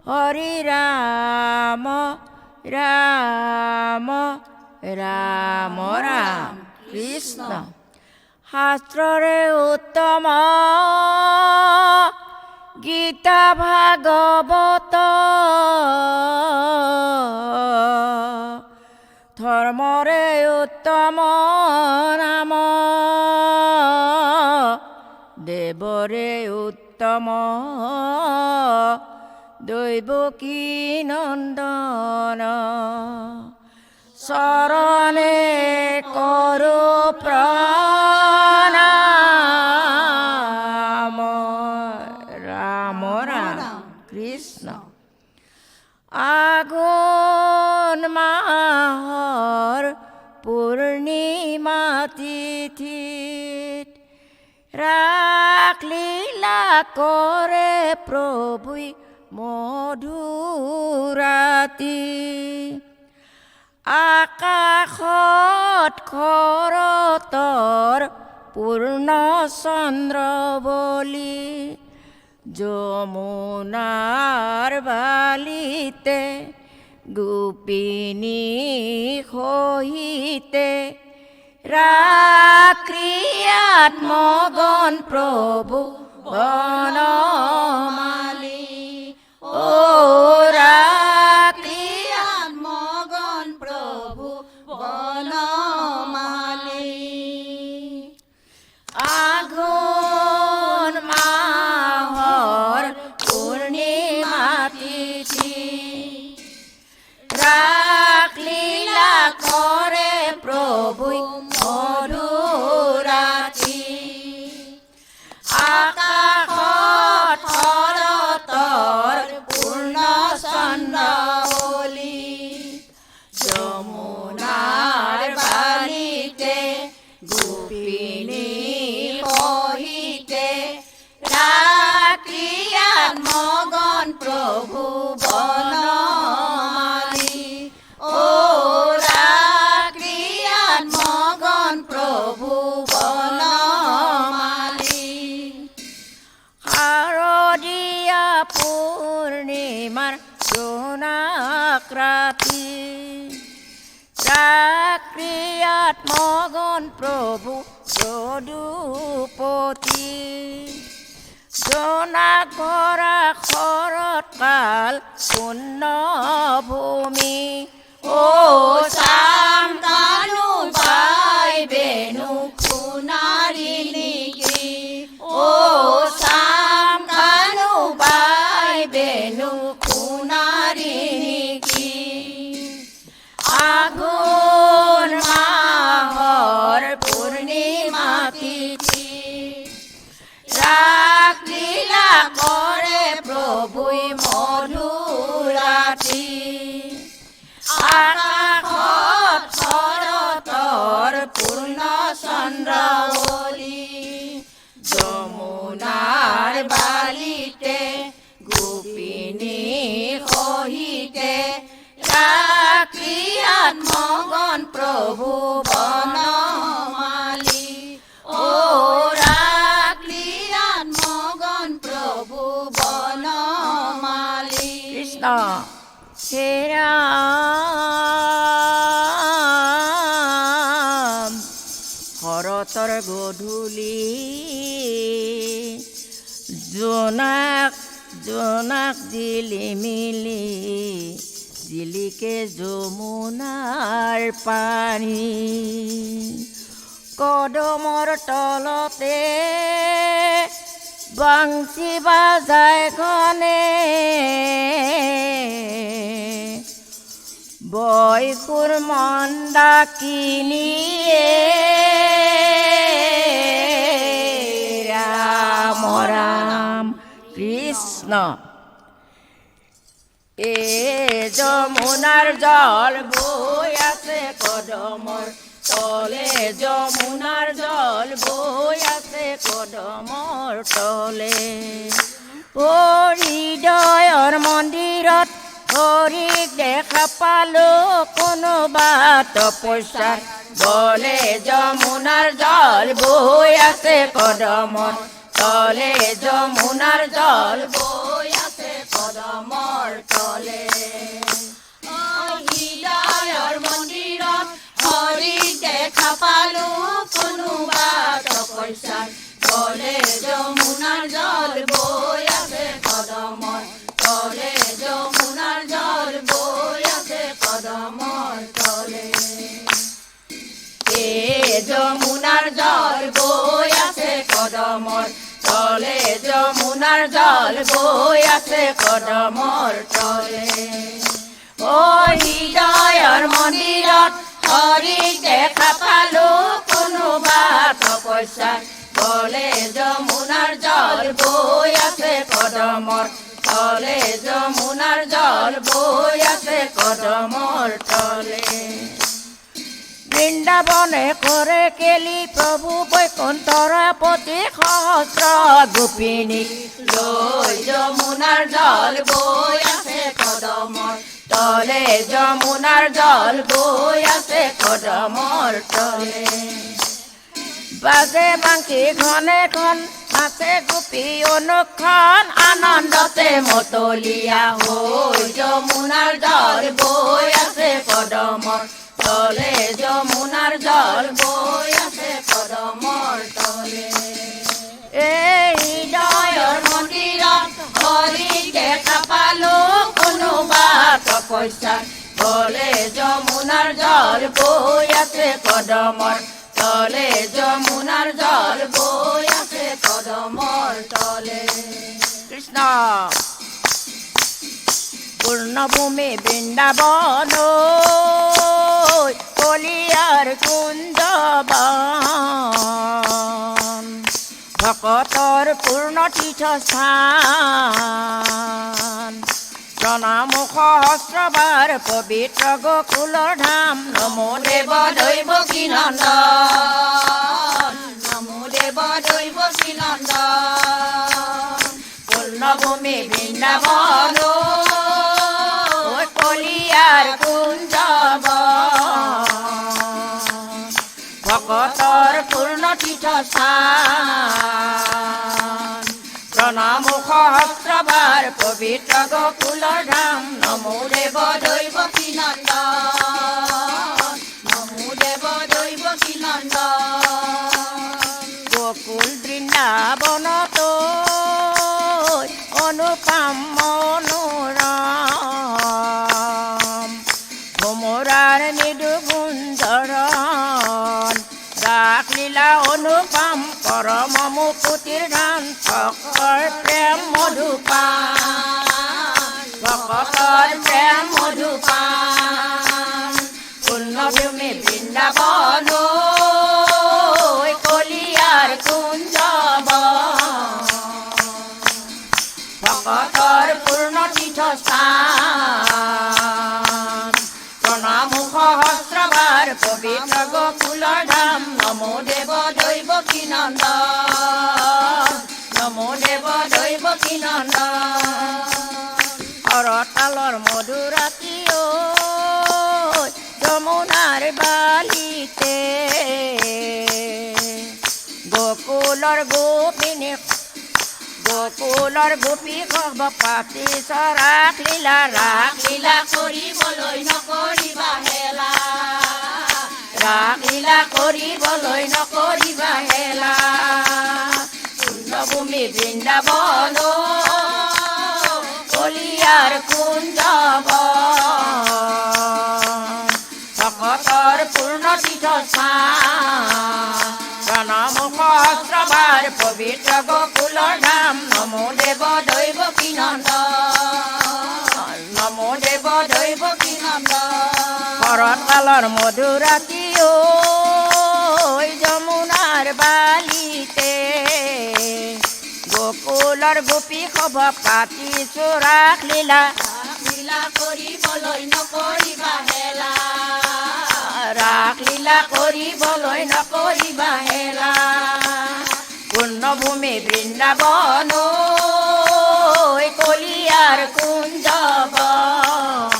হৰি ৰাম ৰাম ৰাম ৰাম কৃষ্ণ শাস্ত্ৰৰে উত্তম গীতা ভাগৱত ধৰ্মৰে উত্তম নাম দেৱৰে উত্তম দৈৱকী নন্দন চৰণে কৰো প্ৰণাম ৰাম ৰাম কৃষ্ণ আঘোণ মাহৰ পূৰ্ণিমা তিথিত ৰাস লীলা কৰে প্ৰভুই মধুৰাতি আকাশত শৰতৰ পূৰ্ণ চন্দ্ৰ বলি যমুনাৰ বালিতে গোপিনী সহিতে ৰাক্ৰিয়াত মগন প্ৰভু বনমালী ও ৰাক্ৰিয়াত মগন প্ৰভু বনমালী আঘোণ মাহৰ পূৰ্ণিমা তিথি ৰাস লীলা কৰে প্ৰভুই মধুৰাতি আকাশত শৰতৰ পূৰ্ণ চন্দ্ৰ বলি যমুনাৰ বালিতে গোপিনী সহিতে ৰাক্ৰিয়াত মগন প্ৰভু বনমালী ও ৰাক্ৰিয়াত মগন প্ৰভু বনমালী শাৰদীয়া পূৰ্ণিমাৰ জোনাক ৰাতি ৰাক্ৰিয়াত মগন প্ৰভু যদুপতি জোনাক ভৰা শৰৎকাল পূৰ্ণ ভূমি ও চাম কানু বাই বেনু সোণাৰী নেকি ও চাম কানু বাই বেনু সোণাৰী নেকি আঘোণ মাহৰ পূৰ্ণিমা তিথি ৰাস লীলা কৰে প্ৰভুই মধুৰাতি আকাশত শৰতৰ পূৰ্ণ চন্দ্ৰ বলি যমুনাৰ বালিতে গোপিনী সহিতে ৰাক্ৰিয়াত মগন প্ৰভু বনমালী ও ৰাক্ৰিয়াত মগন প্ৰভু বনমালী কৃষ্ণ হে ৰাম শৰতৰ গধূলি জোনাক জিলিমিলি জিলিকে যমুনাৰ পানী কদমৰ তলতে বাংচি বাজাই ঘনে বৈশুৰ মন্দাকিনীয়ে ৰাম ৰাম কৃষ্ণ এ যমুনাৰ জল বৈ আছে কদমৰ তলে যমুনাৰ জল বৈ আছে কদমৰ তলে হৃদয়ৰ মন্দিৰত হৰিক দেখা পালো কোনোবা তপস্যাত বলে যমুনাৰ জল বৈ আছে কদমৰ তলে যমুনাৰ জল বৈ আছে কদমৰ পালো কোনোবা তপস্যাত তলে যমুনাৰ জল বৈ আছে কদমৰ তলে যমুনাৰ জল বৈ আছে কদমৰ তলে যমুনাৰ জল বৈ আছে কদমৰ তলে যমুনাৰ জল বৈ আছে কদমৰ তলে ও হৃদয়ৰ মন্দিৰত হৰিক দেখা পালো কোনোবা তপস্যাত তলে যমুনাৰ জল বৈ আছে কদমৰ তলে যমুনাৰ জল বৈ আছে কদমৰ তলে বৃন্দাবনে কৰে কেলি প্ৰভু বৈকুণ্ঠৰ পতি সহস্ৰ গোপিনী লৈ যমুনাৰ জল বৈ আছে কদমৰ তলে যমুনাৰ জল বৈ আছে কদমৰ তলে বাজে বাংশী ঘনে ঘন আছে গোপী অনুক্ষণ আনন্দতে মতলীয়া হৈ যমুনাৰ জল বৈ আছে কদমৰ তলে যমুনাৰ জল বৈ আছে কদমৰ তলে হৃদয়ৰ মন্দিৰত হৰিক দেখা পালো কোনোবা তপস্যাত তলে যমুনাৰ জল বৈ আছে কদমৰ তলে যমুনাৰ জল বৈ আছে কদমৰ তলে কৃষ্ণ পূৰ্ণভূমি বৃন্দাবন কলিয়াৰ কুঞ্জবন ভকতৰ পূৰ্ণ তীৰ্থস্থান প্ৰণাম সহস্ৰবাৰ পবিত্ৰ গোকুলৰ ধাম নমো দেৱ দৈৱকী নন্দন নমো দেৱ দৈৱকী নন্দন পূৰ্ণভূমি বৃন্দাবন কলিয়াৰ কুঞ্জবন ভকতৰ পূৰ্ণ তীৰ্থস্থান প্ৰণাম সহস্ৰবাৰ পবিত্ৰ গোকুলৰ ধাম নমো দেৱ দৈৱকী নন্দন নমো দেৱ দৈৱকী নন্দন গোকুল বৃন্দাবনতো অনুপম মনোৰম ভোমৰাৰ মৃদু গুঞ্জৰণ ৰাসলীলা অনুপম পৰম মুকুতিৰ ধান ভক্তৰ প্ৰেম মধুপান ভকতৰ প্ৰেম মধুপান পূৰ্ণভূমি বৃন্দাবন কলিয়াৰ কুঞ্জবন ভকতৰ পূৰ্ণ তীৰ্থস্থান প্ৰণাম সহস্ৰবাৰ পবিত্ৰ গোকুলৰ ধাম নমো দেৱ দৈৱকী নন্দন নমো দেৱ দৈৱকী নন্দন হৰতালৰ মধুৰাতি যমুনাৰ বালিতে গোকুলৰ গোপিনী গোকুলৰ গোপী গৰ্ভ পাতি ৰাস লীলা কৰিবলৈ নকৰিবা হেলা ৰাস লীলা কৰিবলৈ নকৰিবা হেলা পূৰ্ণভূমি বৃন্দাবন কলিয়াৰ কুঞ্জবন ভকতৰ পূৰ্ণ তীৰ্থস্থান প্ৰণাম সহস্ৰবাৰ পবিত্ৰ গোকুলৰ ধাম নমো দেৱ দৈৱকী নন্দন নমো দেৱ দৈৱকী নন্দন শৰৎকালৰ মধুৰাতি যমুনাৰ বালিতে গোকুলৰ গোপী সভ পাতিছো ৰাস লীলা কৰিবলৈ নকৰিবা হেলা ৰাস লীলা কৰিবলৈ নকৰিবা হেলা পূৰ্ণভূমি বৃন্দাবন কলিয়াৰ কুঞ্জবন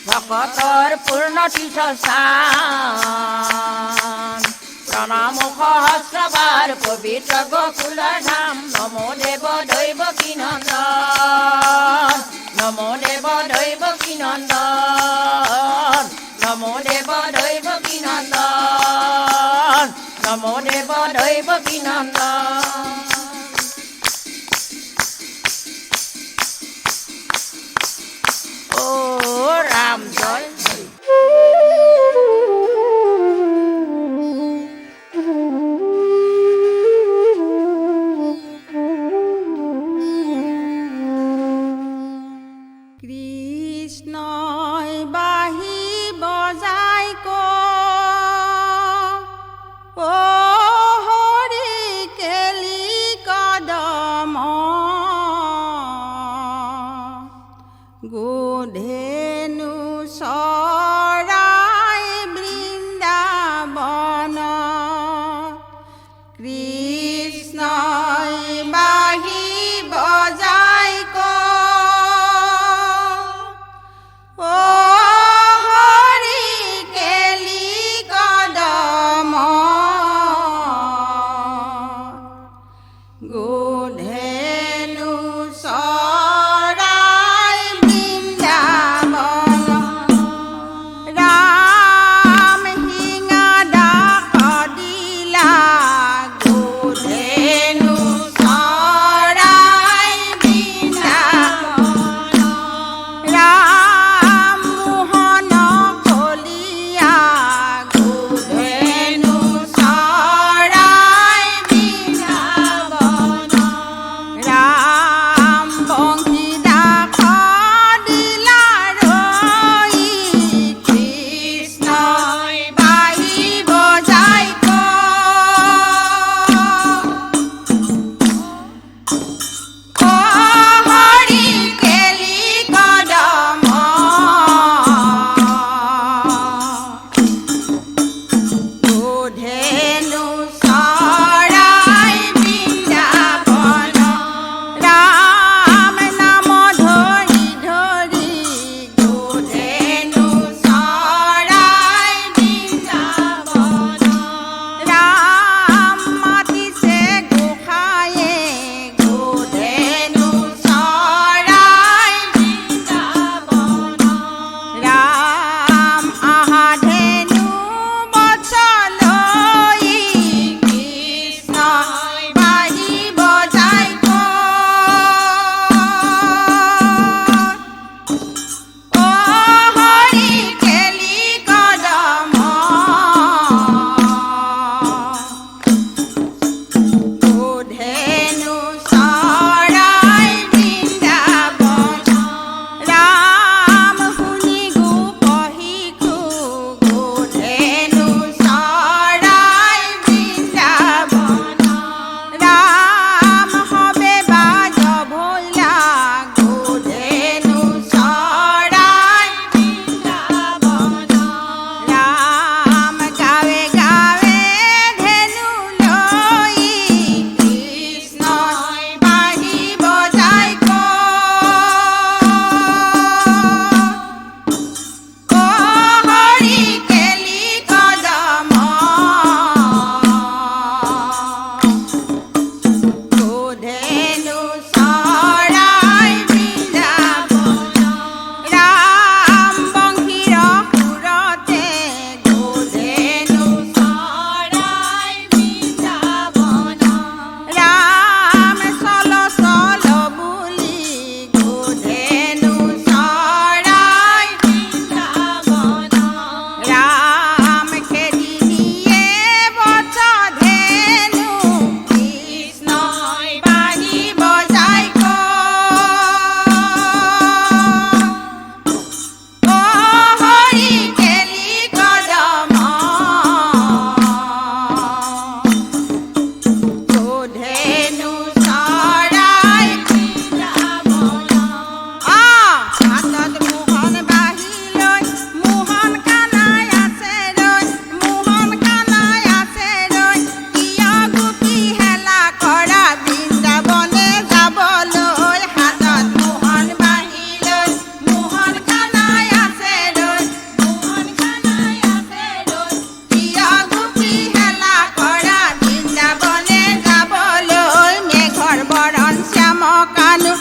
ভকতৰ পূৰ্ণ তীৰ্থস্থান প্ৰণাম সহস্ৰবাৰ পবিত্ৰ গোকুলৰ ধাম নমো দেৱ দৈৱকী নন্দন নমো দেৱ দৈৱকী নন্দন নমো দেৱ দৈৱকী নন্দন নমো দেব দৈবকী নন্দন ও ৰাম জয় হৰি কৃষ্ণই বাহি বজাই ও হৰি কেলি কদম গোধেনু চৰাই বৃন্দাবন কৃষ্ণই বাহি বজাই ও হৰি কেলি কদম গোধেনু চৰাই বৃন্দাবন ৰাম সিঙা ডাক দিলা গোধেনু চৰাই বৃন্দাবন ৰাম মোহন কলিয়া গোধেনু চৰাই বৃন্দাবন ৰাম বংশী ডাক দিলা ৰৈ কৃষ্ণই বাহি বজাই ও হৰি কেলি কদম গোধেনু চৰাই বৃন্দাবন ৰাম নাম ধৰি ধৰি গোধেনু চৰাই বৃন্দাবন ৰাম মাতিছে গোসাঁয়ে গোধেনু চৰাই বৃন্দাবন ৰাম আহা ধেনু বচলৈ কৃষ্ণই বাহি বজাই ও হৰি কেলি কদম গোধেনু চৰাই বৃন্দাবন ৰাম শুনি গোপহিকু গোধেনু চৰাই বৃন্দাবন ৰাম হবে বাজ ভৈলা গোধেনু চৰাই বৃন্দাবন ৰাম গাৱে গাৱে ধেনু লৈ কৃষ্ণই বাহি বজাই ও হৰি কেলি কদম গোধেনু চৰাই বৃন্দাবন ৰাম বংশীৰ সুৰতে গোধেনু চৰাই বৃন্দাবন ৰাম চল চল বুলি গোধেনু চৰাই বৃন্দাবন ৰাম খেদি নিয়ে বচ ধেনু কৃষ্ণই বাহি বজাই ও হৰি কেলি কদম গোধেনু চৰাই বৃন্দাবন হাতত মোহন বাহি লৈ মোহন কানাই আছে ৰৈ মোহন কানাই আছে ৰৈ কিয় গোপী হেলা কৰা বৃন্দাবনে যাবলৈ হাতত মোহন বাহি লৈ মোহন কানাই আছে ৰৈ মোহন কানাই আছে ৰৈ কিয় গোপী হেলা কৰা বৃন্দাবনে যাবলৈ মেঘৰ বৰণ শ্যাম কানু